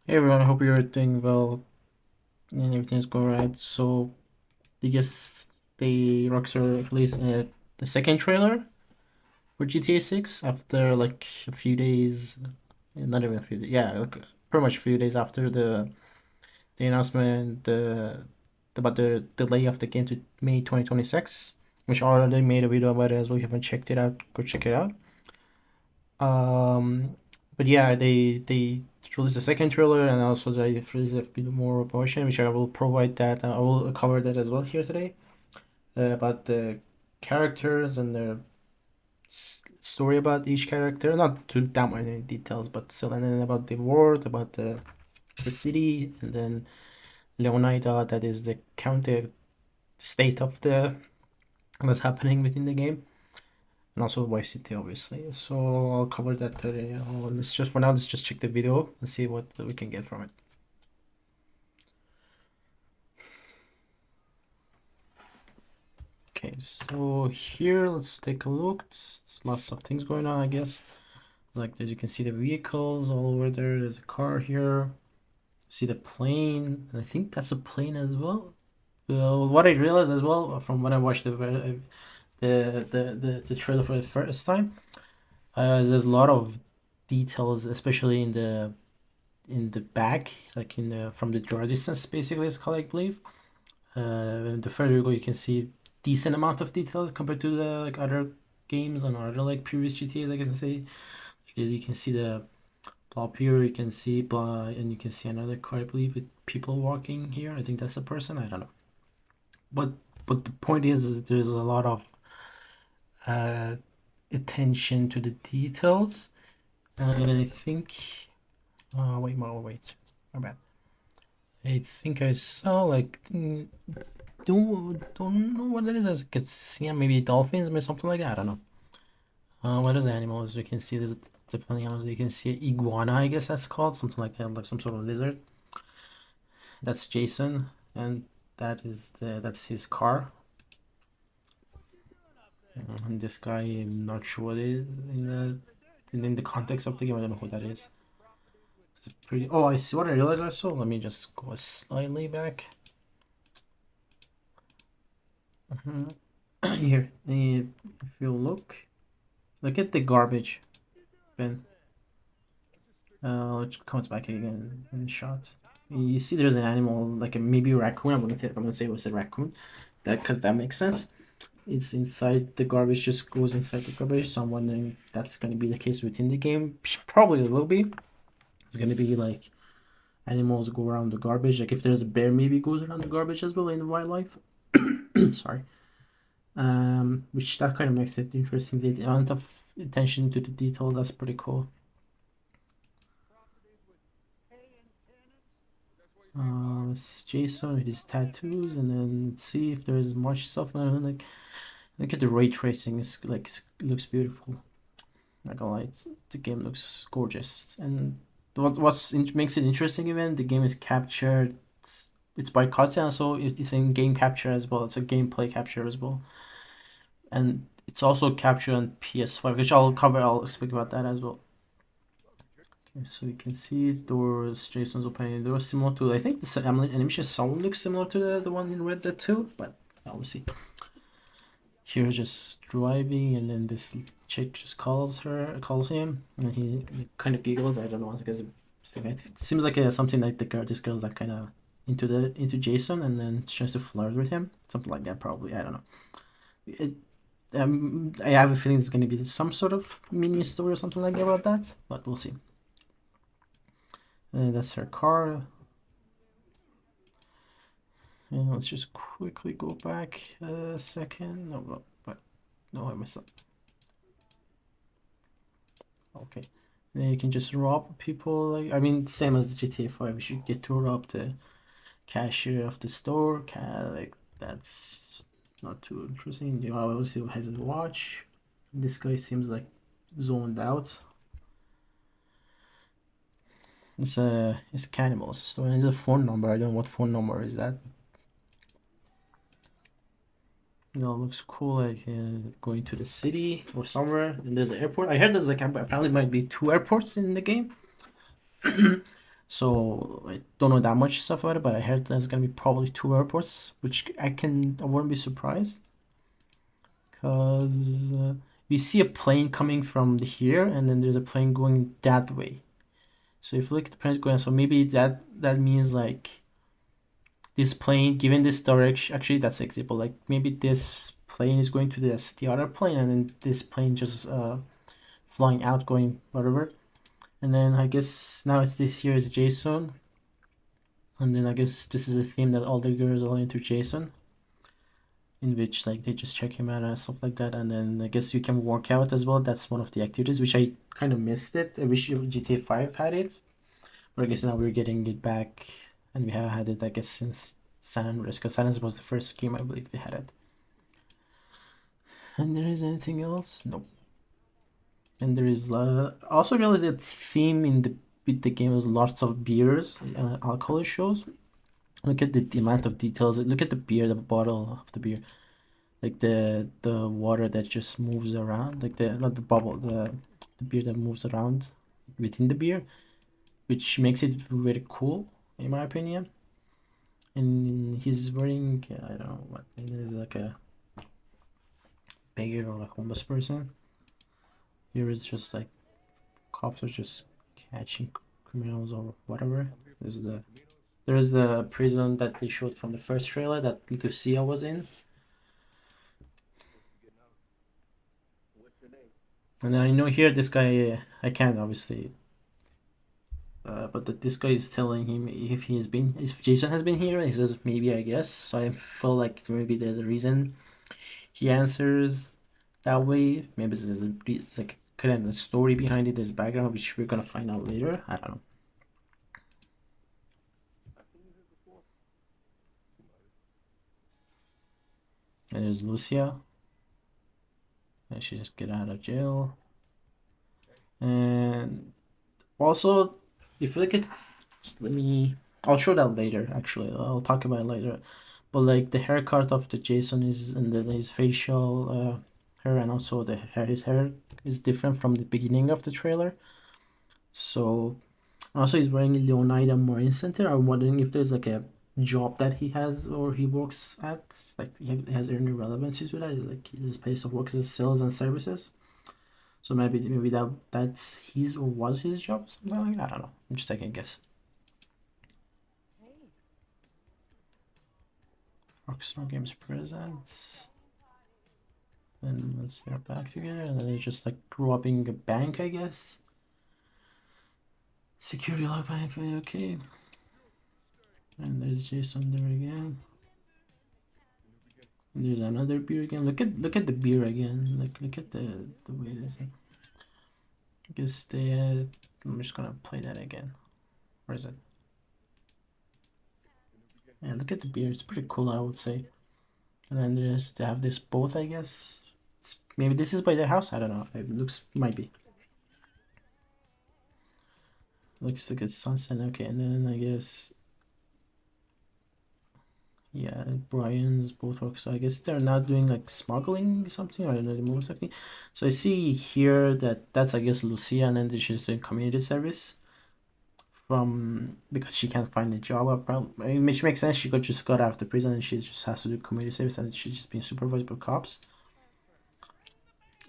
Hey everyone, I hope you're doing well and everything's going right. So, I guess Rockstar released the second trailer for GTA 6 after like a few days, not even a few days, yeah, like, pretty much a few days after the announcement about the delay of the game to May 2026, which I already made a video about it as well. If you haven't checked it out, go check it out. Um, but yeah, they released the second trailer and also they released a bit more promotion, which I will provide that. I will cover that as well here today about the characters and their story about each character. Not too that many details, but still, and then about the world, about the city, and then Leonida, that is the county state of the what's happening within the game, and also Vice City, obviously. So I'll cover that today. Let's just for now, let's just check the video and see what we can get from it. Okay, so here let's take a look. It's lots of things going on, I guess. Like as you can see, the vehicles all over there. There's a car here. See the plane. I think that's a plane as well. What I realized as well from when I watched the trailer for the first time, there's a lot of details, especially in the back, like in the from the draw distance, basically, it's called, I believe. The further you go, you can see decent amount of details compared to the like other games and other like previous GTA's, I guess I say. Like, you can see the blob here, you can see blah, and you can see another car, I believe, with people walking here. I think that's a person. I don't know. But the point is, there's a lot of uh, attention to the details, and I think. Wait, my bad. I think I saw like don't know what that is. I could see maybe dolphins, maybe something like that. I don't know. What is animals? You can see this different animals. You can see iguana, I guess that's called something like that, like some sort of lizard. That's Jason, and that's his car. And this guy, I'm not sure what it is in the context of the game. I don't know who that is. It's a pretty. Oh, I see what I realized I saw. Let me just go slightly back. Here, if you look at the garbage bin. It comes back again in the shot. You see, there's an animal like maybe a raccoon. I'm gonna say it was a raccoon, that because that makes sense. It's inside the garbage, just goes inside the garbage. So I'm wondering if that's gonna be the case within the game. Probably it will be. It's gonna be like animals go around the garbage. Like if there's a bear, maybe goes around the garbage as well in the wildlife. Sorry. Which that kind of makes it interesting. The amount of attention to the detail, that's pretty cool. It's Jason with his tattoos, and then let's see if there's much stuff. Like, look at the ray tracing. It's like looks beautiful. Not gonna lie, the game looks gorgeous. And makes it interesting even the game is captured. It's by cutscene, so it's in game capture as well. It's a gameplay capture as well, and it's also captured on PS5, which I'll cover. I'll speak about that as well. Okay, so you can see doors, Jason's opening the door, similar to, I think the animation sound looks similar to the one in Red Dead 2, but we'll see. Here just driving, and then this chick just calls him, and he kind of giggles. I don't know, because it seems like something like this girl's like kind of into Jason, and then tries to flirt with him, something like that probably. I don't know. I have a feeling it's going to be some sort of mini story or something like that about that, but we'll see. And that's her car. And let's just quickly go back a second. No, I messed up. Okay. And then you can just rob people. Like, I mean, same as GTA 5. You should get to rob the cashier of the store. Like, that's not too interesting. You obviously has a watch. This guy seems like zoned out. It's a cannibal store. And it's a phone number. I don't know what phone number is that. Looks cool. Like going to the city or somewhere, and there's an airport. I heard there's like apparently might be two airports in the game. So I don't know that much stuff about it, but I heard there's gonna be probably two airports, which I wouldn't be surprised, because you see a plane coming from here, and then there's a plane going that way. So if you look at the planes going, so maybe that means like this plane given this direction. Actually, that's the example. Like maybe this plane is going to the other plane, and then this plane just flying out, going whatever. And then I guess now it's this here is Jason. And then I guess this is a theme that all the girls are into Jason, in which like they just check him out and stuff like that. And then I guess you can work out as well. That's one of the activities, which I kind of missed it. I wish GTA 5 had it. But I guess now we're getting it back, and we have had it, I guess, since San Andreas, because San Andreas was the first game I believe we had it. And there is anything else? Nope. And there is also realized that theme in the with the game is lots of beers, alcohol shows. Look at the amount of details. Look at the beer, the bottle of the beer, like the water that just moves around, like the not the bubble, the beer that moves around within the beer, which makes it very cool in my opinion. And he's wearing I don't know what it is, like a beggar or a homeless person. Here is just like cops are just catching criminals or whatever. There's the prison that they showed from the first trailer that Lucia was in. And I know here this guy, I can't obviously, but this guy is telling him if Jason has been here. He says maybe, I guess. So I feel like maybe there's a reason he answers that way. Maybe it's like kind of a story behind it, there's background, which we're gonna find out later. I don't know. And there's Lucia, and she just get out of jail. And also, if you look at, just let me, I'll show that later. Actually, I'll talk about it later. But like the haircut of the Jason is, and then his facial hair, and also his hair is different from the beginning of the trailer. So also he's wearing Leonida Marine Center. I'm wondering if there's like a job that he has or he works at, like he has any relevancy to that. Like his place of work is sales and services. So maybe that's his or was his job, something like that. I don't know. I'm just taking a guess. Rockstar Games presents. And once they're back together, and then they just like robbing a bank, I guess. Security lock bank, okay. And there's Jason there again. And there's another beer again. Look at the beer again. Like look at the way it is. I guess I'm just gonna play that again. Where is it? Yeah, look at the beer. It's pretty cool, I would say. And then they have this boat, I guess. Maybe this is by their house. I don't know. It might be. Looks like it's sunset. Okay, and then I guess, yeah, Brian's boat work. So I guess they're not doing like smuggling something, or I don't know, the move something. So I see here that's I guess Lucia, and then she's doing community service from because she can't find a job. Which makes sense. She just got out of the prison, and she just has to do community service, and she's just being supervised by cops.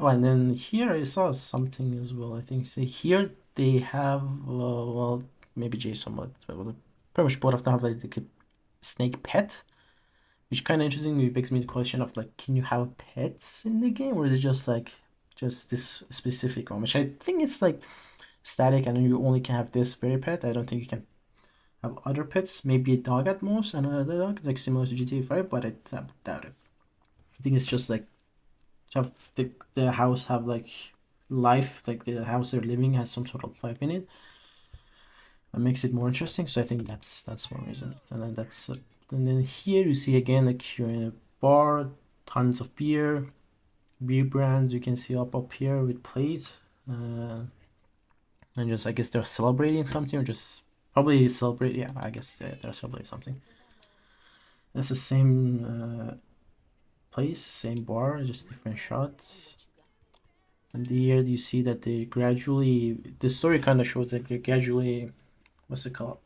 Oh, and then here I saw something as well. I think see here they have well, maybe Jason, but pretty much both of them have like a snake pet, which kind of interesting. It begs me the question of like, can you have pets in the game, or is it just this specific one? Which I think it's like static, and you only can have this very pet. I don't think you can have other pets. Maybe a dog at most, and another dog, like similar to GTA 5, but I doubt it. I think it's just like have the house have like life, like the house they're living has some sort of life in it. That makes it more interesting. So I think that's one reason. And then and then here you see again like you're in a bar, tons of beer brands you can see up here with plates. And just I guess they're celebrating something, or just probably celebrate. Yeah, I guess they're celebrating something. That's the same place, same bar, just different shots. And here you see that they gradually, the story kind of shows that they gradually what's it called,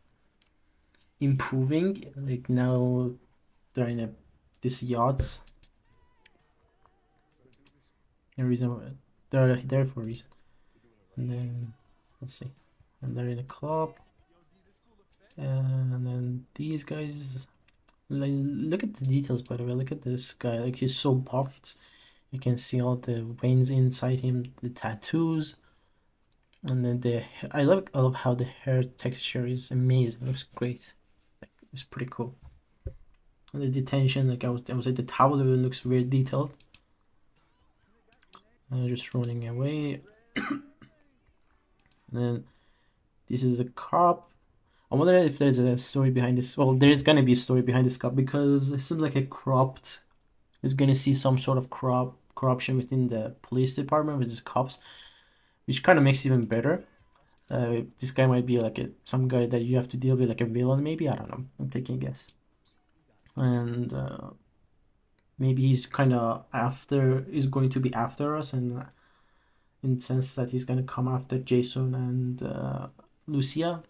improving. Like now they're in this yacht. A reason they're there for a reason. And then let's see, and they're in a club. And then these guys, like, look at the details, by the way. Look at this guy, like he's so buffed. You can see all the veins inside him, the tattoos, and then I love how the hair texture is amazing. It looks great. It's pretty cool. And the detention, like I was at the towel, it looks very detailed. Just running away. And then this is a cop. I wonder if there's a story behind this. Well, there's gonna be a story behind this cop because it seems like a cropped is gonna see some sort of corruption within the police department with his cops, which kind of makes it even better. This guy might be like some guy that you have to deal with, like a villain, maybe. I don't know. I'm taking a guess. And maybe he's kind of is going to be after us, and in the sense that he's gonna come after Jason and Lucia,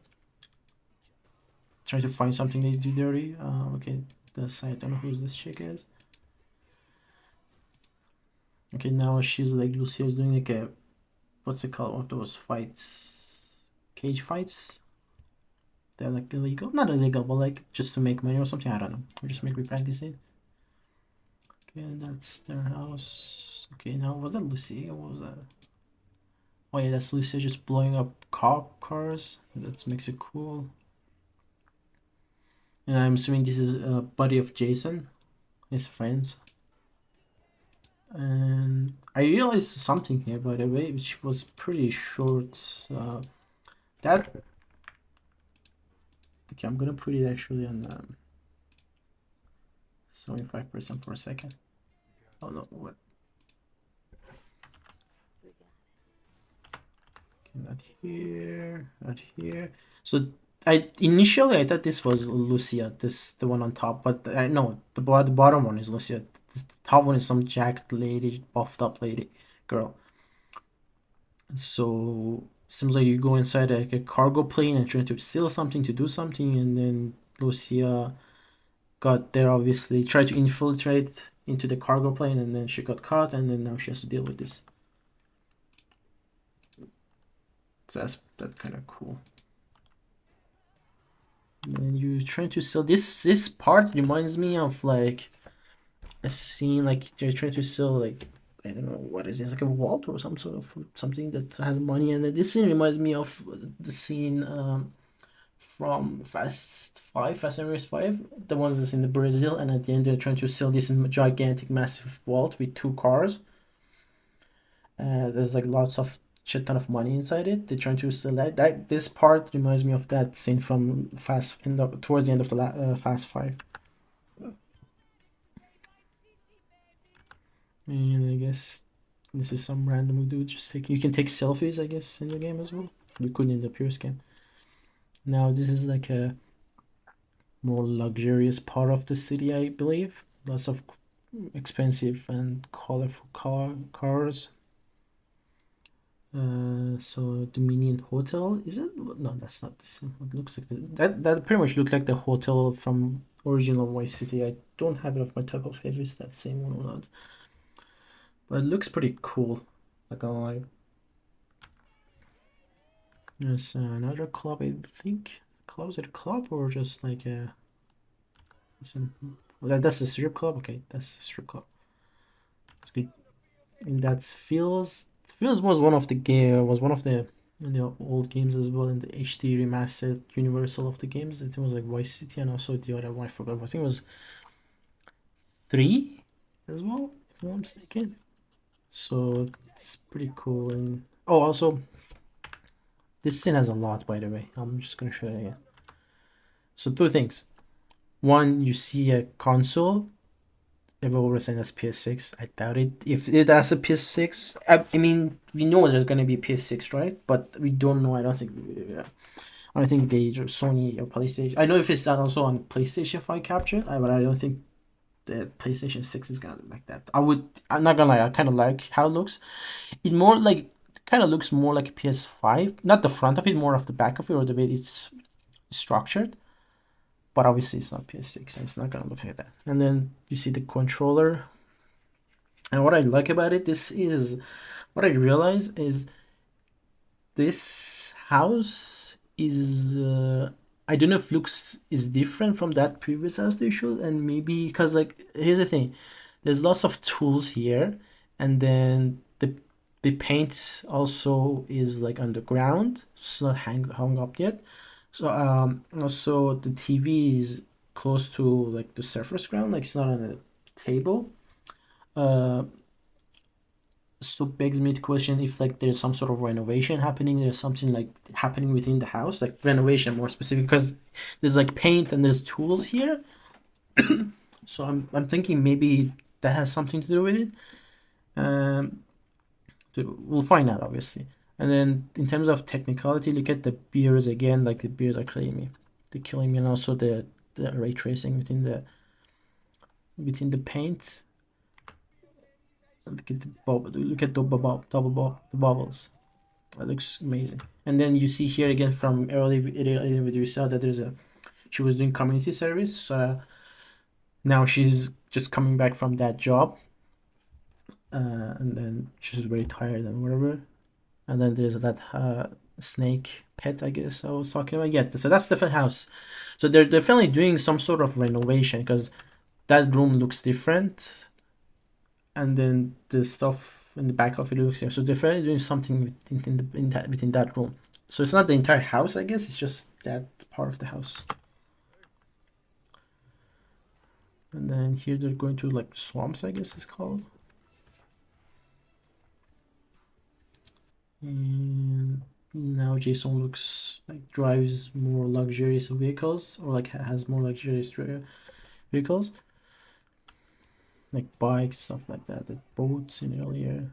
try to find something they do dirty. Okay, I don't know who this chick is. Okay, now she's like Lucia's doing like a, what's it called? One of those fights, cage fights. They're like illegal, not illegal, but like just to make money or something. I don't know. Or just make me practice it. Okay, that's their house. Okay, now was that Lucia? What was that? Oh yeah, that's Lucia just blowing up cop cars. That makes it cool. And I'm assuming this is a buddy of Jason, his friends. And I realized something here, by the way, which was pretty short. That okay, I'm gonna put it actually on 75% for a second. Oh no, what? Okay, not here, not here. So I thought this was Lucia, the one on top, but I know the bottom one is Lucia. The top one is some jacked lady, buffed up lady, girl. So seems like you go inside a cargo plane and trying to steal something to do something, and then Lucia got there, obviously tried to infiltrate into the cargo plane, and then she got caught, and then now she has to deal with this. So that's kind of cool. And you trying to sell this part reminds me of like a scene, like they're trying to sell, like, I don't know what is this, like a vault or some sort of something that has money. And this scene reminds me of the scene from Fast and Furious 5, the one that's in the Brazil, and at the end they're trying to sell this gigantic, massive vault with 2 cars. There's like lots of shit ton of money inside it. They're trying to sell that. This part reminds me of that scene from towards the end of the Fast 5. And I guess this is some random dude just take. You can take selfies, I guess, in the game as well. You couldn't in the Purist game. Now this is like a more luxurious part of the city, I believe. Lots of expensive and colorful cars. So Dominion Hotel, is it? No, that's not the same. It looks like that pretty much looked like the hotel from original Vice City. I don't have it off my top of head if it's that same one or not. But it looks pretty cool. Like a lie. There's another club, I think. Is it a club or just like a that's a strip club? Okay, that's a strip club. It's good. And that's Feels. Feels was one of the old games as well, in the HD remastered universal of the games. It was like Vice City, and also the other one I forgot. I think it was 3 as well, if I'm not mistaken. So it's pretty cool. And oh, also this scene has a lot, by the way. I'm just gonna show you again. So 2 things. One, you see a console. I've always saying that's PS6. I doubt it. If it has a PS6, I mean, we know there's gonna be a PS6, right? But we don't know. I don't think. I don't think they Sony or PlayStation. I know if it's also on PlayStation 5 captured, but I don't think the PlayStation 6 is gonna look like that. I'm not gonna lie. I kind of like how it looks. It kind of looks more like a PS5. Not the front of it, more of the back of it, or the way it's structured, but obviously it's not PS6 and it's not gonna look like that. And then you see the controller. And what I like about it, this is what I realize is this house is I don't know if looks is different from that previous house they showed, and maybe because like here's the thing, there's lots of tools here, and then the paint also is like underground, it's not hung up yet. So also the TV is close to like the surface ground, like it's not on a table. Uh, so begs me to question if like there's some sort of renovation happening, there's something like happening within the house, like renovation more specific, because there's like paint and there's tools here. So I'm thinking maybe that has something to do with it. um we'll find out obviously. And then in terms of technicality, look at the beers again, like the beers are killing me, and also the ray tracing within the paint. Look at the bubble, look at the bubbles. That looks amazing. And then you see here again from early video, you saw that she was doing community service. So now she's just coming back from that job, and then she's very tired and whatever. And then there's that snake pet, I guess I was talking about. Yeah, so that's the house. So they're definitely doing some sort of renovation because that room looks different, and then the stuff in the back of it looks same. So they're definitely doing something within that room. So it's not the entire house, I guess. It's just that part of the house. And then here they're going to like swamps, I guess it's called. And now Jason looks like drives more luxurious vehicles, or like has more luxurious vehicles, like bikes, stuff like that, the boats in earlier.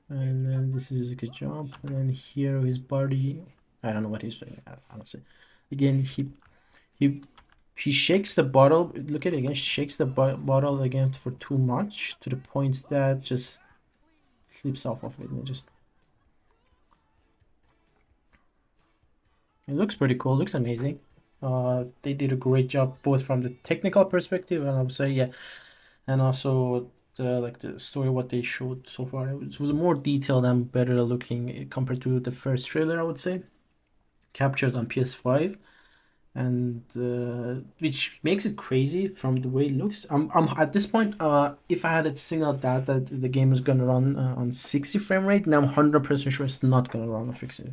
And then this is a good jump. And then here his body, I don't know what he's doing, honestly. Again, he shakes the bottle. Look at it again. Shakes the bottle again for too much, to the point that just slips off of it. And it looks pretty cool. It looks amazing. They did a great job both from the technical perspective, and I would say, yeah, and also the story, what they showed so far. It was more detailed and better looking compared to the first trailer, I would say, captured on PS5. And which makes it crazy from the way it looks. I'm at this point, if I had a single doubt that the game is gonna run on 60 frame rate, now I'm 100% sure it's not gonna run on 60.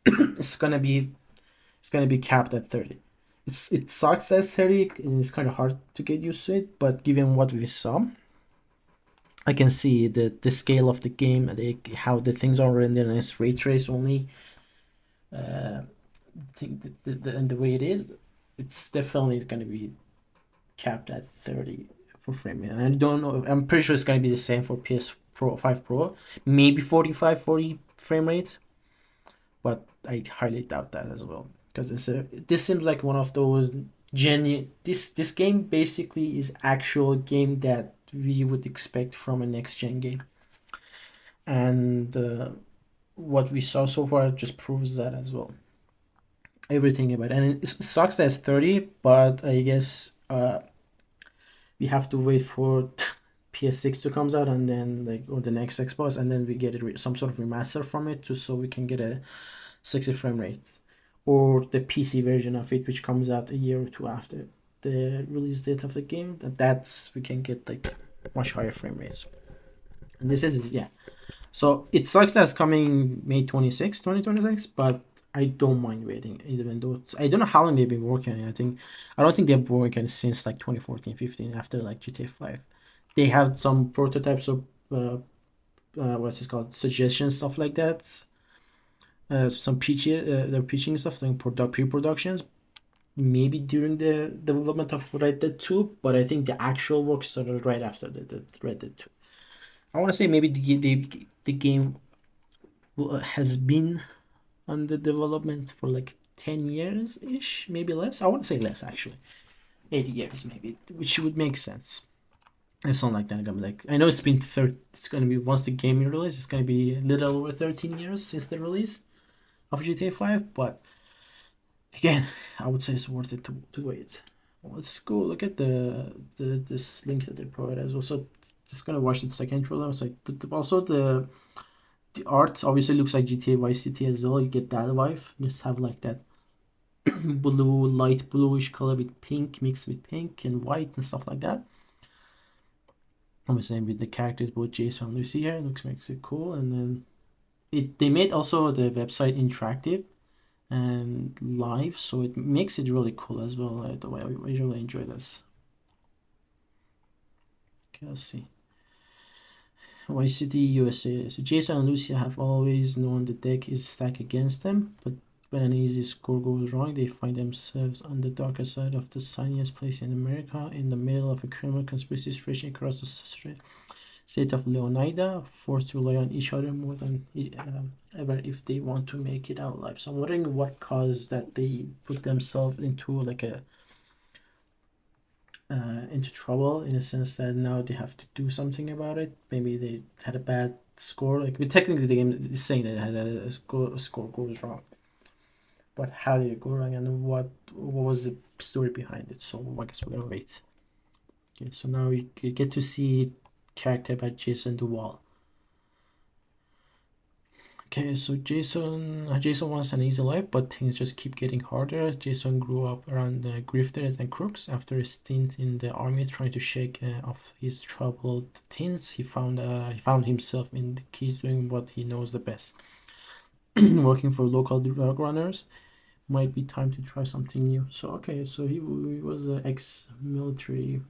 it's gonna be capped at 30. It sucks at 30, and it's kind of hard to get used to it, but given what we saw, I can see the scale of the game and how the things are rendered, and it's ray trace only. Think and the way it is, it's definitely going to be capped at 30 for frame rate. And I don't know, I'm pretty sure it's going to be the same for PS Pro 5 Pro, maybe 45 40 frame rate, but I highly doubt that as well, because this seems like one of those genuine, this game basically is actual game that we would expect from a next gen game. And what we saw so far just proves that as well, everything about it. And it sucks that it's 30, but I guess we have to wait for PS6 to comes out, and then like, or the next Xbox, and then we get some sort of remaster from it, so we can get a 60 frame rate, or the PC version of it, which comes out a year or two after the release date of the game. That's we can get like much higher frame rates. And this is, yeah. So it sucks that it's coming May 26, 2026, but I don't mind waiting, even though I don't know how long they've been working on it. I don't think they've been working since like 2014, 15, after like GTA 5. They have some prototypes of what's it called, suggestions, stuff like that. Some they're pitching stuff like pre-productions, maybe during the development of Red Dead 2, but I think the actual work started right after the Red Dead 2. I want to say maybe the game has been under development for like 10 years ish, maybe less. I want to say less, actually. 8 years maybe, which would make sense. It's not like that. Like, I know it's been it's gonna be, once the game release, it's gonna be a little over 13 years since the release of GTA 5, but again, I would say it's worth it to wait. Let's go look at this link that they provide as well. So just gonna watch the second trailer. It's like also the art obviously looks like GTA Vice City as well. You get that vibe. You just have like that blue, light bluish color with pink, mixed with pink and white and stuff like that. Obviously with the characters, both Jason and Lucy here, makes it cool. And then they made also the website interactive and live, so it makes it really cool as well. The way I really enjoy this. Okay, let's see. Vice City, USA. So Jason and Lucy have always known the deck is stacked against them, but when an easy score goes wrong, they find themselves on the darker side of the sunniest place in America, in the middle of a criminal conspiracy stretching across the state of Leonida, forced to rely on each other more than ever if they want to make it out alive. So I'm wondering what caused that they put themselves into like a into trouble, in a sense that now they have to do something about it. Maybe they had a bad score. Like, technically the game is saying that it had a score goes wrong, but how did it go wrong, and what was the story behind it? So I guess we're gonna wait. Okay, so now you get to see character by Jason Duval. Okay, so Jason wants an easy life, but things just keep getting harder. Jason grew up around grifters and crooks. After a stint in the army trying to shake off his troubled teens, he found himself in the keys doing what he knows the best. Working for local drug runners. Might be time to try something new. So okay, so he was an ex-military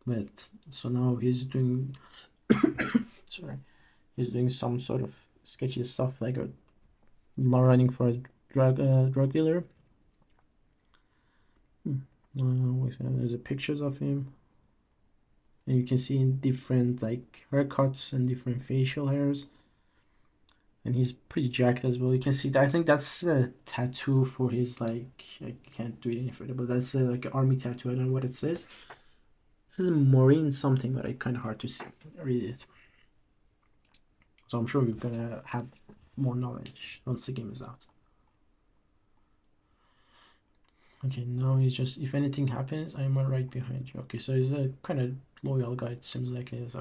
vet. So now he's doing sorry, he's doing some sort of sketchy stuff like running for a drug dealer. There's pictures of him, and you can see in different like haircuts and different facial hairs, and he's pretty jacked as well. You can see that. I think that's a tattoo for his, like, I can't do it any further, but that's like an army tattoo. I don't know what it says. It says Marine something, but it's kind of hard to see, read it. So I'm sure we're gonna have more knowledge once the game is out. Okay, now he's just, if anything happens, I'm right behind you. Okay, so he's a kind of loyal guy. It seems like he's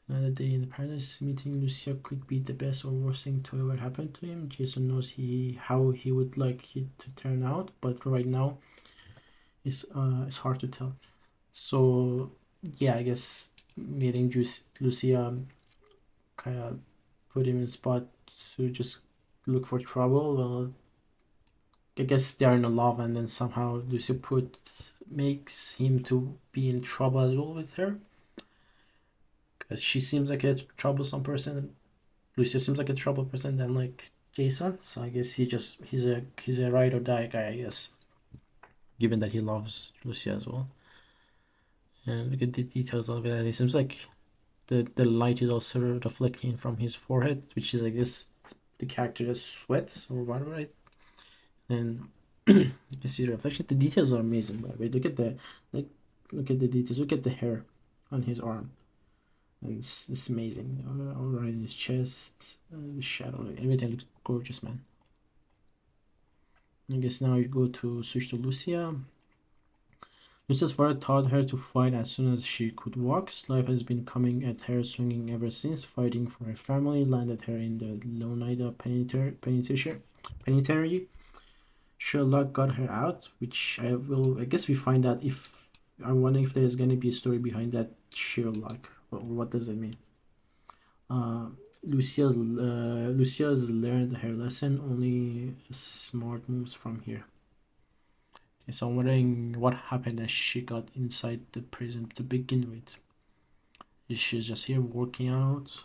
another day in the paradise. Meeting Lucia could be the best or worst thing to ever happen to him. Jason knows how he would like it to turn out, but right now it's hard to tell. So yeah, I guess meeting Lucia kind of put him in a spot to just look for trouble. Well, I guess they're in love, and then somehow Lucia makes him to be in trouble as well with her, because she seems like a troublesome person. Lucia seems like a trouble person than like Jason. So I guess he's a ride or die guy, I guess, given that he loves Lucia as well. And look at the details of it. It seems like the light is also reflecting from his forehead, which is, I guess, the character just sweats or whatever, right? And you can see the reflection. The details are amazing, by the way. Look at the details. Look at the hair on his arm, and it's amazing. All around his chest, the shadow, everything looks gorgeous, man. I guess now you go to switch to Lucia. Lucia's father taught her to fight as soon as she could walk. Life has been coming at her swinging ever since. Fighting for her family landed her in the Leonida penitentiary. Sherlock got her out, which I guess we find out if, I wonder if there's going to be a story behind that Sherlock. What does it mean? Lucia's learned her lesson. Only smart moves from here. Okay, so I'm wondering what happened as she got inside the prison to begin with. Is she just here working out?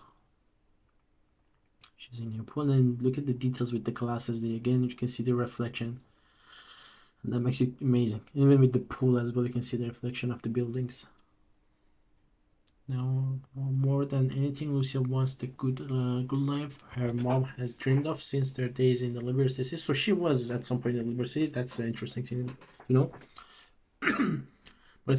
She's in her pool, and look at the details with the glasses there. Again, you can see the reflection. And that makes it amazing. Even with the pool as well, you can see the reflection of the buildings. Now, more than anything, Lucia wants the good life her mom has dreamed of since their days in the Liberty City. So she was at some point in the Liberty City. That's an interesting thing, you know. But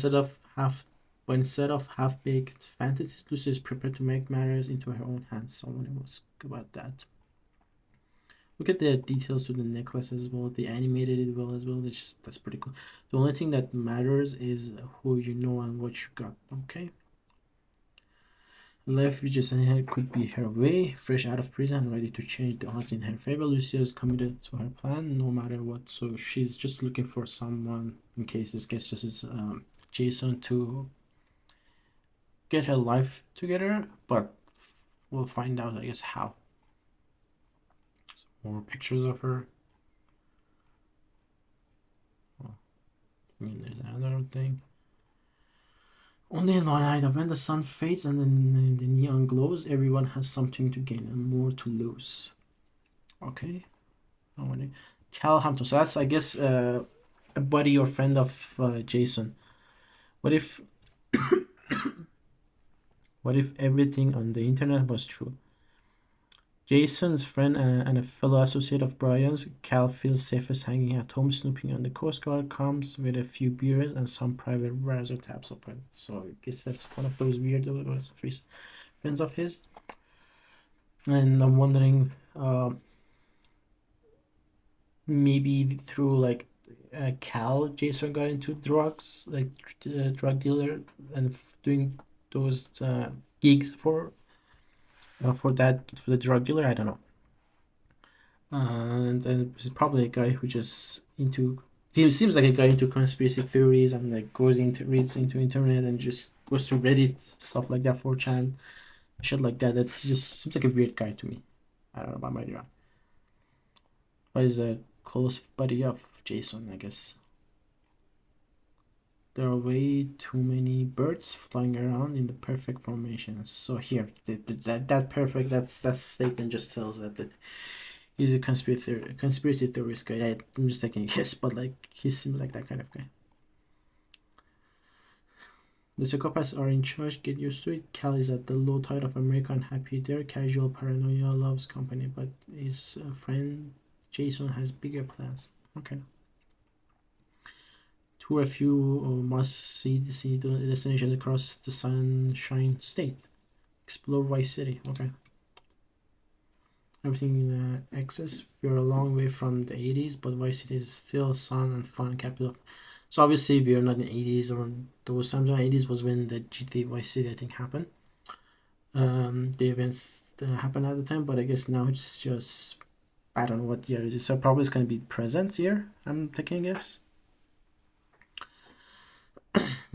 instead of half-baked fantasies, Lucia is prepared to make matters into her own hands. Someone was about that. Look at the details to the necklace as well. They animated it well as well. That's pretty cool. The only thing that matters is who you know and what you got. Okay. Left just ahead could be her way, fresh out of prison, ready to change the odds in her favor. Lucia is committed to her plan no matter what. So she's just looking for someone in case this gets just as Jason to get her life together, but we'll find out, I guess, how. Some more pictures of her. Oh, I mean, there's another thing. Only in one item. When the sun fades and then the neon glows, everyone has something to gain and more to lose. Okay. Cal Hampton. So that's, I guess, a buddy or friend of Jason. What if, what if everything on the internet was true? Jason's friend and a fellow associate of Brian's, Cal feels safest hanging at home, snooping on the Coast Guard comes with a few beers and some private browser tabs open. So I guess that's one of those weird friends of his. And I'm wondering, maybe through like Cal, Jason got into drugs, like drug dealer, and doing those gigs for the drug dealer. I don't know. And he's probably a guy who just into. He seems like a guy into conspiracy theories and like reads into internet and just goes to Reddit, stuff like that, 4chan, shit like that. That he just seems like a weird guy to me. I don't know, I might be wrong. But he's a close buddy of Jason, I guess. There are way too many birds flying around in the perfect formation. So here, that perfect that statement just tells that he's a conspiracy theorist guy. I'm just taking a guess, but like he seems like that kind of guy. The psychopaths are in charge. Get used to it. Cal is at the low tide of America and happy there. Casual paranoia loves company, but his friend Jason has bigger plans. Okay. Tour a few must-see destinations across the Sunshine State. Explore Vice City. Okay. Everything in excess. We're a long way from the 80s, but Vice City is still sun and fun capital. So obviously we're not in the 80s or those times. The 80s was when the GTA Vice City I think happened. The events that happened at the time, but I guess now it's just I don't know what year it is. So probably it's gonna be present year. I'm thinking, yes.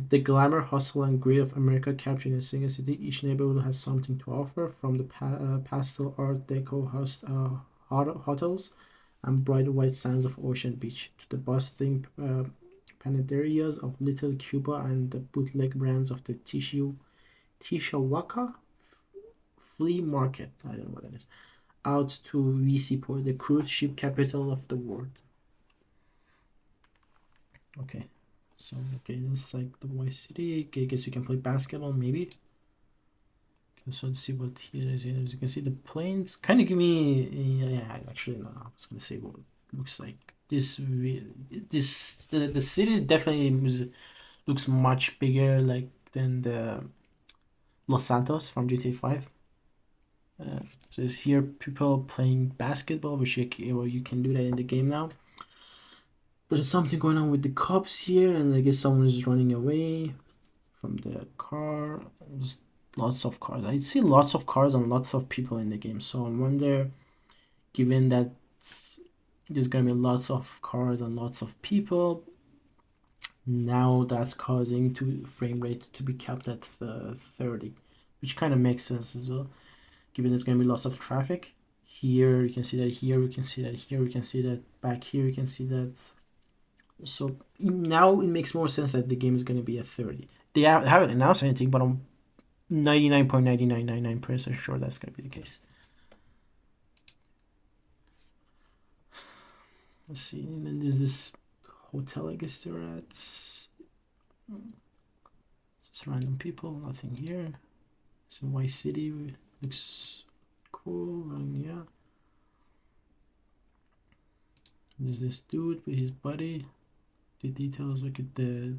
The glamour, hustle, and grit of America captured in a single city. Each neighborhood has something to offer, from the pastel Art Deco hotels and bright white sands of Ocean Beach to the bustling panaderias of Little Cuba and the bootleg brands of the Tishawaka Flea Market. I don't know what that is. Out to VC Port, the cruise ship capital of the world. Okay. So, okay, this is like the Vice City. Okay, I guess you can play basketball, maybe. Okay, so let's see what here is. Here. As you can see, the planes kind of give me. Yeah, actually, no. I was gonna say what it looks like. The city definitely looks much bigger, like than the Los Santos from GTA 5. So it's here people playing basketball, which you can do that in the game now. There's something going on with the cops here, and I guess someone is running away from the car. There's lots of cars. I see lots of cars and lots of people in the game. So I wonder, given that there's gonna be lots of cars and lots of people, now that's causing frame rate to be kept at 30, which kind of makes sense as well, given there's gonna be lots of traffic. Here you can see that. Here we can see that. Here we can see that. Back here you can see that. So now it makes more sense that the game is going to be at 30. They haven't announced anything, but I'm 99.9999% sure that's going to be the case. Let's see, and then there's this hotel I guess they're at. Just random people, nothing here. It's in Vice City, looks cool, and yeah. There's this dude with his buddy. The details, look at the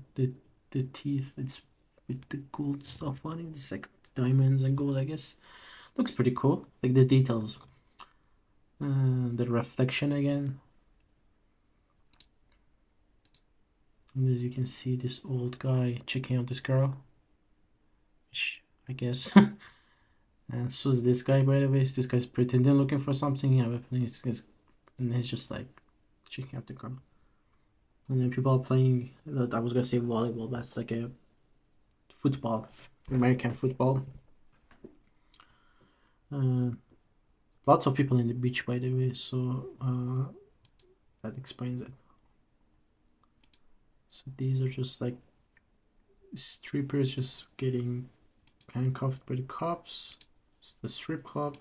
teeth. It's with the gold stuff on it. It's like diamonds and gold, I guess. Looks pretty cool. Like the details. The reflection again. And as you can see, this old guy checking out this girl, which I guess. And so is this guy, by the way. This guy's pretending looking for something. Yeah, but and he's just like checking out the girl. And then people are playing. I was gonna say volleyball. That's like a football, American football. Uh, Lots of people in the beach, by the way. So that explains it. So these are just like strippers just getting handcuffed by the cops. It's the strip club.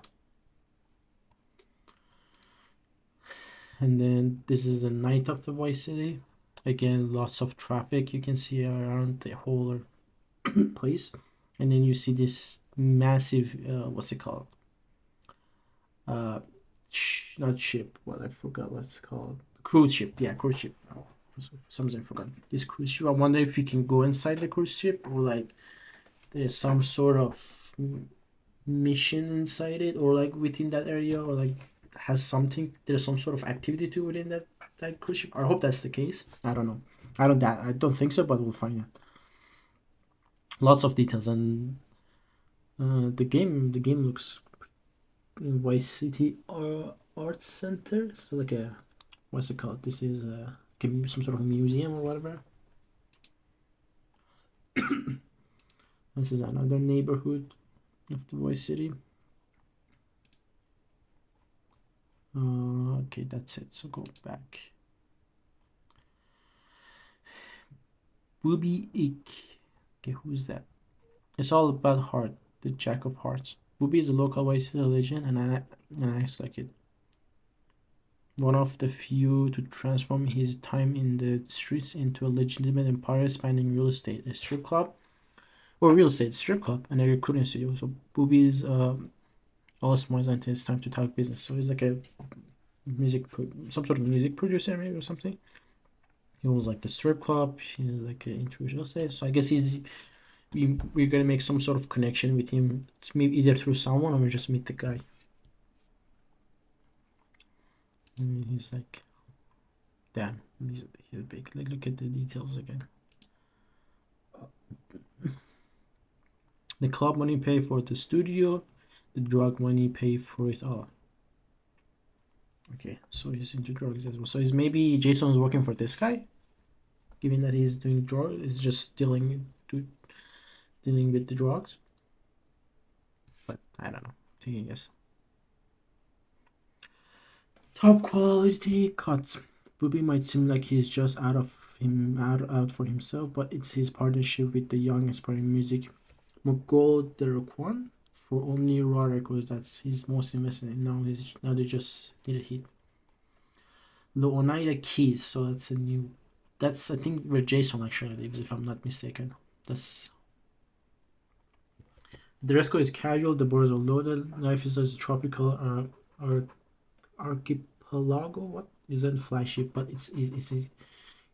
And then this is the night of the Vice City. Again, lots of traffic you can see around the whole place. And then you see this massive, what's it called? Not ship. What I forgot what it's called. Cruise ship. Yeah, cruise ship. Oh, for some reason I forgot. This cruise ship. I wonder if you can go inside the cruise ship, or like there's some sort of mission inside it, or like within that area, or like has something. There's some sort of activity to within that cruise ship. I hope that's the case. I don't know. I don't think so, but we'll find out. Lots of details, and the game looks Vice City Arts Center. So like a, what's it called? This is some sort of museum or whatever. This is another neighborhood of the Vice City. Okay, that's it. So go back. Booby Ick. Okay, who's that? It's all about Heart, the Jack of Hearts. Booby is a local Vice City legend, and acts like it. One of the few to transform his time in the streets into a legitimate empire spanning real estate, a strip club, or real estate strip club, and a recruiting studio. So Booby is all smiles until it's time to talk business. So he's like a some sort of music producer maybe or something. He owns like the strip club. He's like into real estate. So I guess we're gonna make some sort of connection with him, maybe either through someone or we just meet the guy. And he's like, damn, he's big. Like, look at the details again. The club money pay for the studio, the drug money pay for it all. Okay, so he's into drugs as well. So is maybe Jason's working for this guy, given that he's doing drugs, is just dealing with the drugs. But I don't know. Taking a guess. Top quality cuts. Booby might seem like he's just out for himself, but it's his partnership with the young aspiring music Mogul Deroquan for only raw records that's his most invested in. Now they just need a hit. The Oneida Keys, so that's a new. That's I think where Jason actually lives, if I'm not mistaken. That's the dress code is casual. The borders are loaded. Life is as tropical archipelago. What isn't flashy, but it's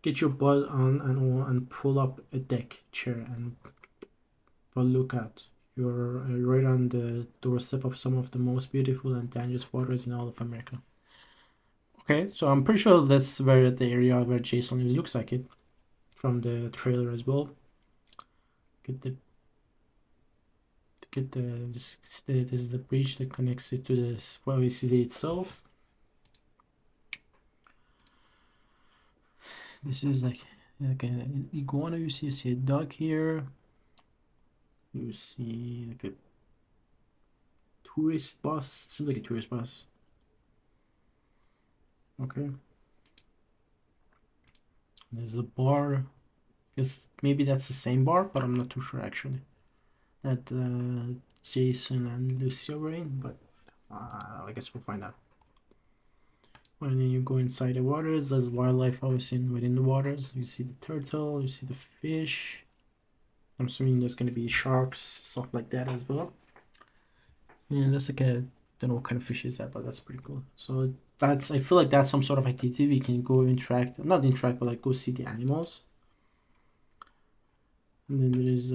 get your butt and pull up a deck chair and but look out. You're right on the doorstep of some of the most beautiful and dangerous waters in all of America. Okay, so I'm pretty sure that's where the area where Jason lives looks like it from the trailer as well. Get the this is the bridge that connects it to the Swahili city itself. This is like an iguana. You see a duck here. You see like a tourist bus. Seems like a tourist bus. Okay. There's a bar. Guess maybe that's the same bar, but I'm not too sure actually. That Jason and Lucia were in, but I guess we'll find out. And then you go inside the waters. There's wildlife obviously within the waters. You see the turtle. You see the fish. I'm assuming there's gonna be sharks, stuff like that as well. And that's like a don't know what kind of fish is that, but that's pretty cool. So I feel like that's some sort of activity we can go interact, not interact, but like go see the animals. And then there's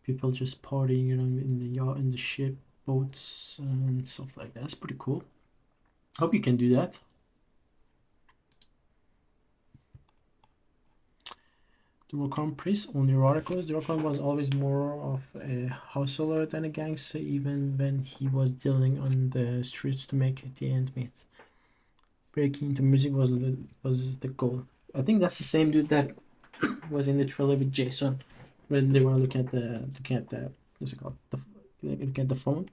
people just partying, in the yacht, in the ship, boats, and stuff like that. That's pretty cool. Hope you can do that. The Rockon priest only radicals. The Rockon was always more of a hustler than a gangster, even when he was dealing on the streets to make the end meet. Breaking into music was the goal. I think that's the same dude that was in the trailer with Jason when they were looking at the what's it called, looking at the phone.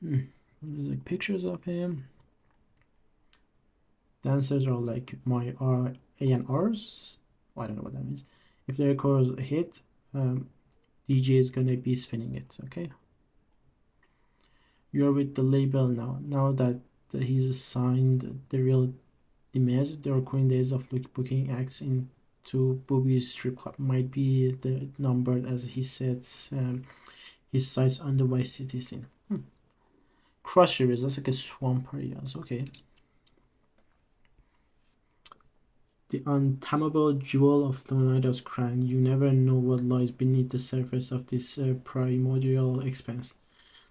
There's like pictures of him. Dancers are like my R A and R's. I don't know what that means. If the record is a hit, DJ is gonna be spinning it. Okay, you're with the label now. Now that he's signed the real Dimez, the recurring days of booking acts into Booby's strip club might be the numbered as he sets his sights on the Vice City scene. Crush Rivers, that's like a swamp area. Okay. The untamable jewel of Leonardo's crown. You never know what lies beneath the surface of this primordial expanse.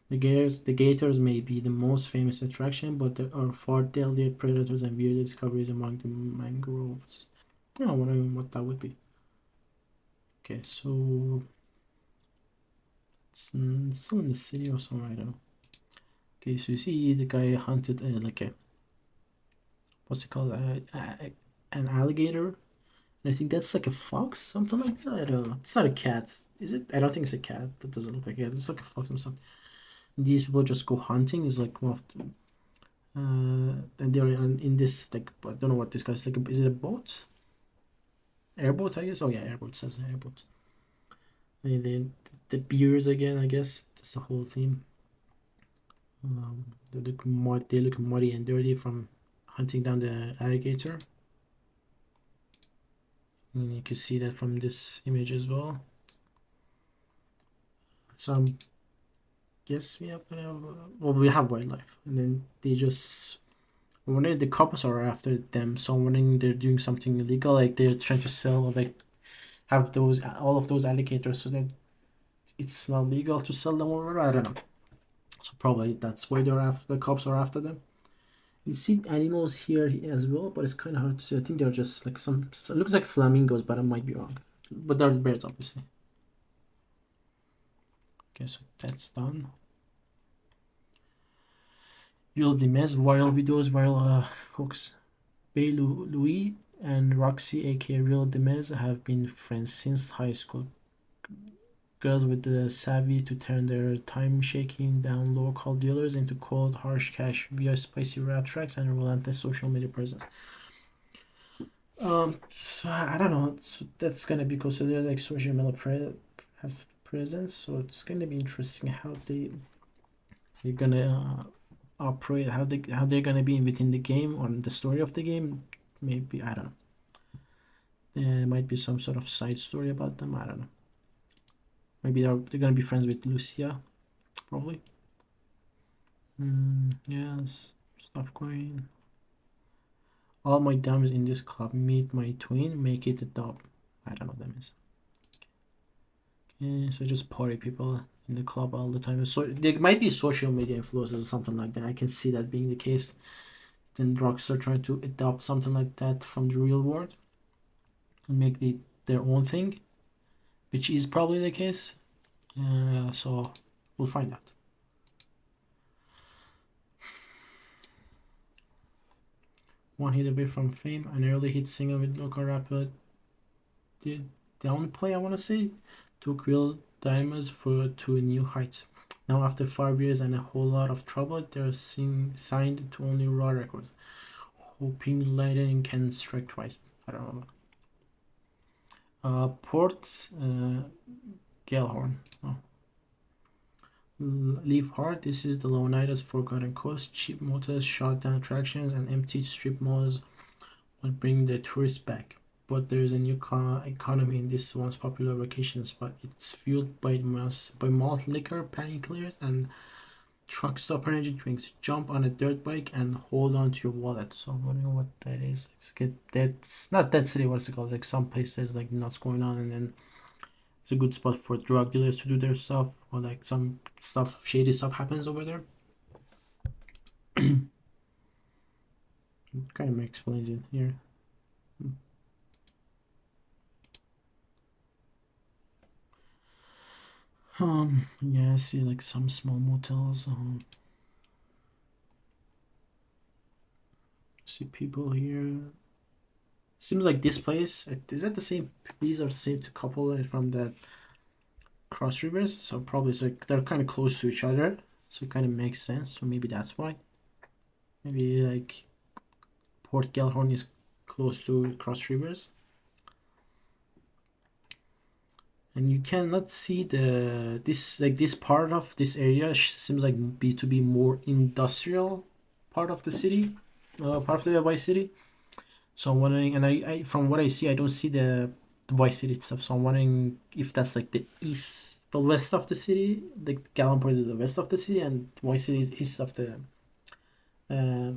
The gators may be the most famous attraction, but there are far deadlier predators and weird discoveries among the mangroves. I wonder what that would be. Okay, so it's still in the city or somewhere, I don't know. Okay, so you see the guy hunted like a, what's it called? An alligator. I think that's like a fox, something like that. I don't know. It's not a cat, is it? I don't think it's a cat. That doesn't look like it. It's like a fox or something. These people just go hunting. Is like one of the, and they're in this like I don't know what this guy's like. Is it a boat? Airboat, I guess. Oh yeah, airboat. It says airboat. And then the beers again, I guess. That's the whole theme. They look muddy and dirty from hunting down the alligator. And you can see that from this image as well. So I'm guess we have well, we have wildlife, and then they just I'm wondering the cops are after them. So I'm wondering they're doing something illegal, like they're trying to sell like have those all of those alligators so that it's not legal to sell them or whatever. I don't know. So probably that's why they're after the cops are after them. You see animals here as well, but it's kind of hard to see. I think they're just like some. It looks like flamingos, but I might be wrong. But they're birds, obviously. Okay, so that's done. You'll Dimes viral videos, viral hooks. Bei Louis and Roxy, aka Real Dimes, have been friends since high school. Girls with the savvy to turn their time shaking down local dealers into cold, harsh cash via spicy rap tracks and relentless social media presence. So I don't know. So that's gonna be considered like social media have presence. So it's gonna be interesting how they're gonna operate, how they're gonna be within the game or the story of the game. Maybe I don't know. There might be some sort of side story about them. I don't know. Maybe they're gonna be friends with Lucia, probably. Yes, stuff going. All my diamonds in this club meet my twin, make it a dub. I don't know what that means. Okay, so just party people in the club all the time. So there might be social media influences or something like that. I can see that being the case. Then Rockstar trying to adopt something like that from the real world and make their own thing, which is probably the case. So we'll find out. One hit away from fame, an early hit single with local rapper did Downplay, I want to say, took Real Diamonds to new heights. Now, after 5 years and a whole lot of trouble, they're signed to only Raw Records, hoping lightning can strike twice. I don't know. Port Gellhorn. Oh. Leaf Hard. This is the Leonidas Forgotten Coast. Cheap motels, shut down attractions, and empty strip malls will bring the tourists back. But there is a new economy in this once popular vacation spot. It's fueled by malt liquor, painkillers, and truck stop energy drinks. Jump on a dirt bike and hold on to your wallet. So I'm wondering what that is. That's not that city. What's it called? Like some places like nuts going on, and then it's a good spot for drug dealers to do their stuff, or like some stuff shady stuff happens over there. Kind of explains it here. Yeah, I see like some small motels. See people here. Seems like this place is that the same. These are the same two couple from the Cross Rivers, so probably it's like they're kind of close to each other, so it kind of makes sense. So maybe that's why. Maybe like Port Gellhorn is close to Cross Rivers, and you cannot see the this part of this area seems like to be more industrial part of the city, part of the Vice City. So I'm wondering, and I from what I see, I don't see the Vice City itself. So I'm wondering if that's like the west of the city. The Gallonport is the west of the city, and Vice City is east of uh,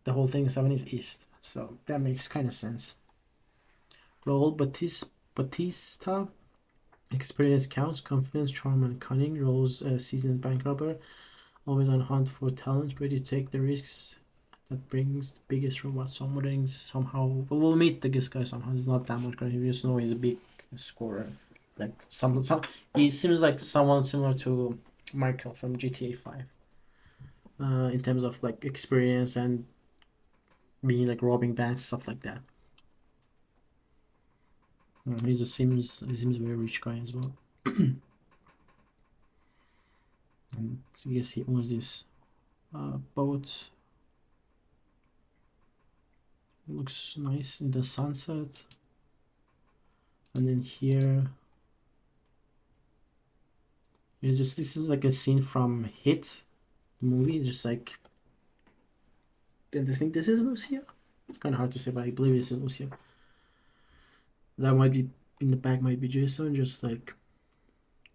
the whole thing. 7 is east. So that makes kind of sense. Raul Batista, experience counts, confidence, charm, and cunning. Raul's a seasoned bank robber, always on hunt for talent, ready to take the risks that brings the biggest reward. So I'm wondering somehow we'll meet this guy somehow. It's not that much credit. You just know he's a big scorer. Like some he seems like someone similar to Michael from GTA 5. In terms of like experience and being like robbing banks, stuff like that. He seems a very rich guy as well. And so I guess he owns this boat. Looks nice in the sunset. And then here it's just this is like a scene from Hit, the movie. Just like I think this is Lucia. It's kind of hard to say, but I believe this is Lucia. That might be in the back. Might be Jason, just like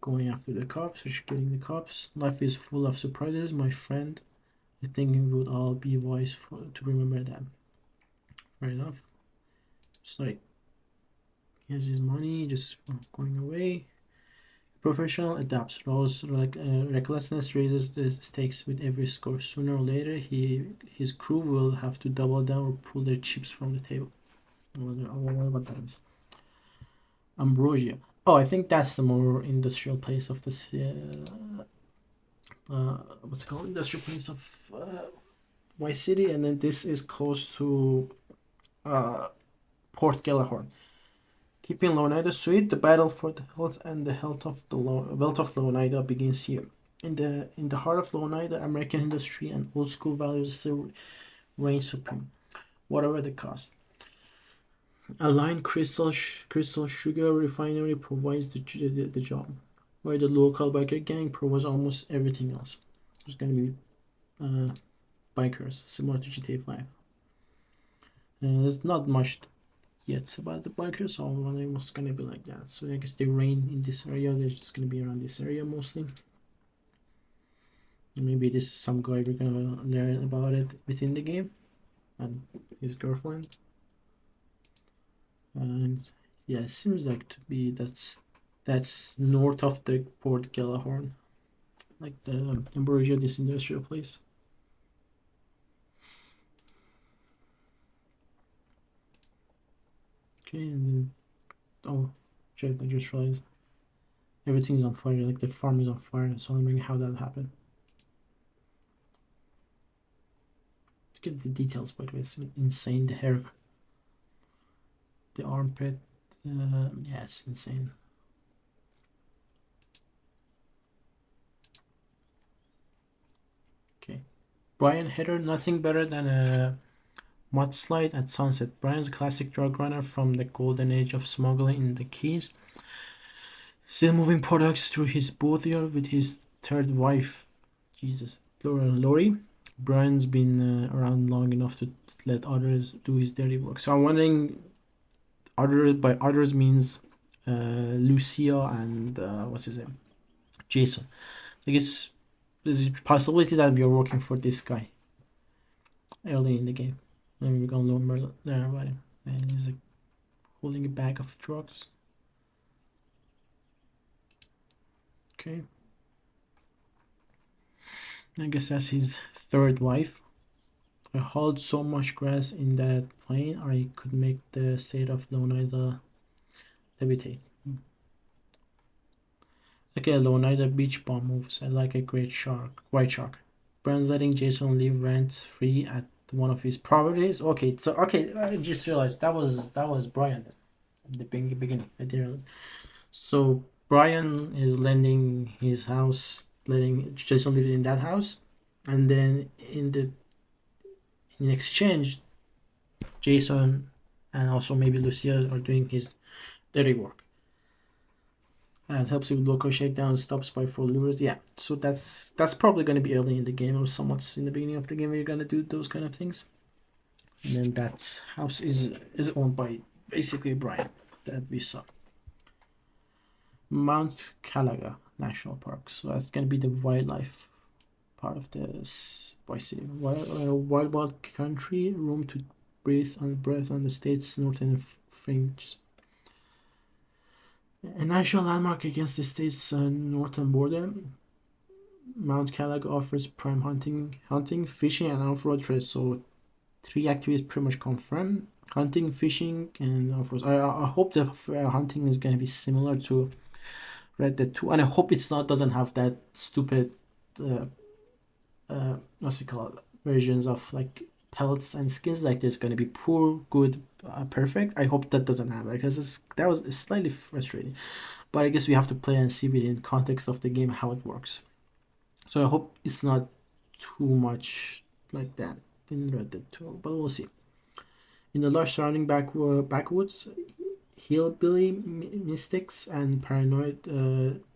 going after the cops or getting the cops. Life is full of surprises, my friend. I think it would all be wise to remember them. Fair enough. It's like he has his money, just going away. Professional adapts. Rose recklessness raises the stakes with every score. Sooner or later, his crew will have to double down or pull their chips from the table. I wonder what that is. Ambrosia. Oh, I think that's the more industrial place of this. What's it called? Industrial place of Vice City, and then this is close to uh, Port Gellahorn. Keeping Leonida sweet, the battle for the health and the health of the wealth of Leonida begins here. In the heart of Leonida, American industry and old school values still reign supreme, whatever the cost. A line crystal sugar refinery provides the job, where the local biker gang provides almost everything else. There's going to be bikers, similar to GTA 5. There's not much yet about the bikers, so I'm wondering what's going to be like that. So I guess they reign in this area. They're just going to be around this area mostly. Maybe this is some guy we're going to learn about it within the game, and his girlfriend. And yeah, it seems like to be that's north of the Port Gellahorn, like the Ambrosia, this industrial place. Okay, and then oh, shit! I just realized everything's on fire. Like the farm is on fire. So I'm wondering how that happened. Look at the details, by the way. It's insane. The hair, the armpit. Yeah, it's insane. Okay. Brian Header, nothing better than a mudslide at sunset. Brian's a classic drug runner from the golden age of smuggling in the Keys. Still moving products through his boatyard with his third wife. Jesus. Lori. Brian's been around long enough to let others do his dirty work. So I'm wondering, by others means Lucia and what's his name? Jason. I guess there's a possibility that we are working for this guy early in the game. Maybe we're gonna learn more about him. And he's like holding a bag of drugs. Okay. I guess that's his third wife. I hauled so much grass in that plain I could make the state of Lonaida levitate. Like a Lonaida beach bomb moves, I like a white shark. Brian's letting Jason live rent free at one of his properties. Okay, I just realized that was Brian at the beginning. I didn't. So Brian is lending his house, letting Jason live in that house, and then in exchange, Jason and also maybe Lucia are doing his dirty work. It helps you with local shakedown, stops by for lures. Yeah, so that's probably going to be early in the game or somewhat in the beginning of the game where you're going to do those kind of things. And then that house is owned by basically Brian that we saw. Mount Calaga National Park. So that's going to be the wildlife part of this Vice City. Wild country, room to breathe on the state's northern fringe. A national landmark against the state's northern border, Mount Calaga offers prime hunting, fishing, and off-road trails. So 3 activities pretty much confirmed: hunting, fishing, and off-road. I hope the hunting is going to be similar to Red Dead 2, and I hope it's not doesn't have that stupid what's it called, versions of like pellets and skins. Like there's going to be poor, good, perfect. I hope that doesn't happen because that was slightly frustrating. But I guess we have to play and see within context of the game how it works. So I hope it's not too much like that in Red Dead 2, but we'll see. In the lush surrounding backwoods, hillbilly mystics and paranoid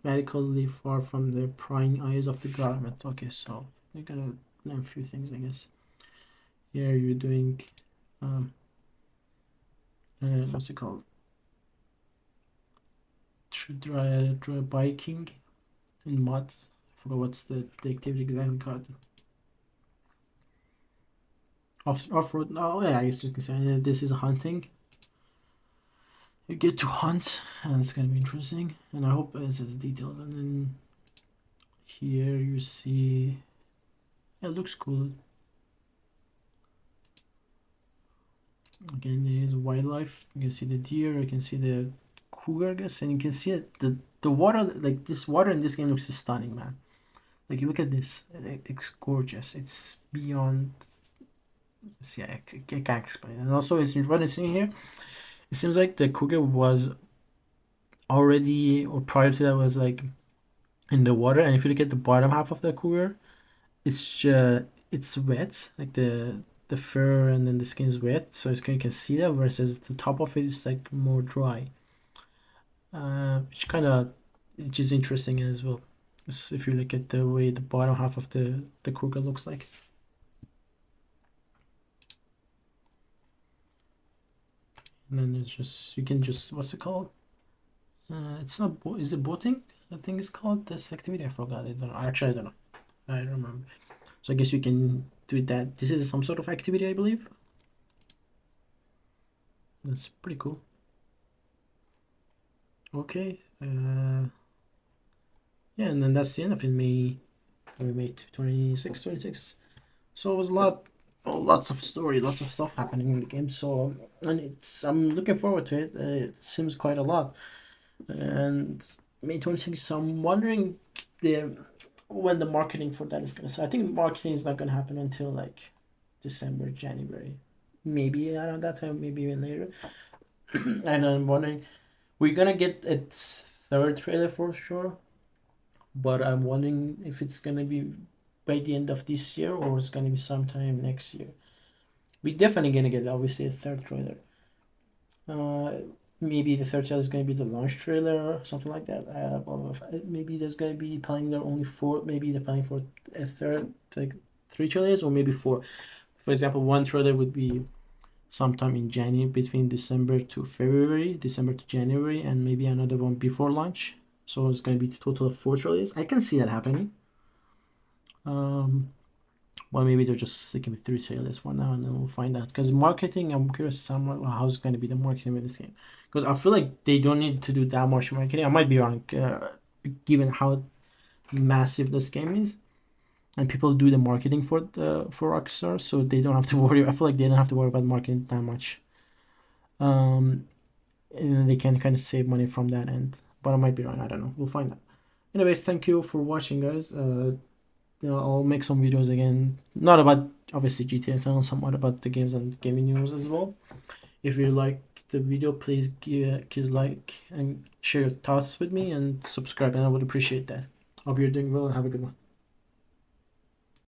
radicals live far from the prying eyes of the government. Okay, so we're gonna learn a few things, I guess. Here you're doing, what's it called? Dry biking in mud. I forgot what's the activity exactly called. Off-road. Oh yeah, I guess you can say this is hunting. You get to hunt, and it's gonna be interesting. And I hope it says details. And then here you see, yeah, it looks cool. Again, there is wildlife. You can see the deer. You can see the cougar, I guess, and you can see it. The water, like this water in this game looks stunning, man. Like you look at this, it's gorgeous. It's beyond. Yeah, I can't explain. And also, it's running in here. It seems like the cougar was already, or prior to that, was like in the water. And if you look at the bottom half of the cougar, it's wet, like the fur and then the skin is wet, so you can see that. Versus the top of it is like more dry, which is interesting as well. If you look at the way the bottom half of the cougar looks like. And then there's just, you can just, what's it called? It's not, is it boating? I think it's called this activity. I forgot. I don't know. Actually, I don't know. I don't remember. So I guess you can do that. This is some sort of activity, I believe. That's pretty cool. Okay. Yeah, and then that's the end of it. May 26. So it was lots of story, lots of stuff happening in the game. So, and I'm looking forward to it. It seems quite a lot. And May 26th, I'm wondering when the marketing for that is gonna start. I think marketing is not gonna happen until like December, January, maybe around that time, maybe even later. And I'm wondering, we're gonna get a third trailer for sure, but I'm wondering if it's gonna be by the end of this year or it's gonna be sometime next year. We're definitely gonna get obviously a third trailer. Uh, Maybe the third trailer is gonna be the launch trailer or something like that. Maybe there's gonna be planning there only four. Maybe they're planning for a third, like 3 trailers, or maybe 4. For example, one trailer would be sometime in January, between December to February, December to January, and maybe another one before launch. So it's going to be a total of 4 trailers. I can see that happening. Well, maybe they're just sticking with 3 trailers for now, and then we'll find out. Because marketing, I'm curious somewhat how's going to be the marketing with this game. Because I feel like they don't need to do that much marketing. I might be wrong, given how massive this game is. and people do the marketing for Rockstar, so they don't have to worry. I feel like they don't have to worry about marketing that much. And then they can kind of save money from that end. But I might be wrong. I don't know. We'll find out. Anyways, thank you for watching, guys. I'll make some videos again, not about obviously GTA, and somewhat about the games and gaming news as well. If you like the video, please give like and share your thoughts with me and subscribe, and I would appreciate that. Hope you're doing well and have a good one.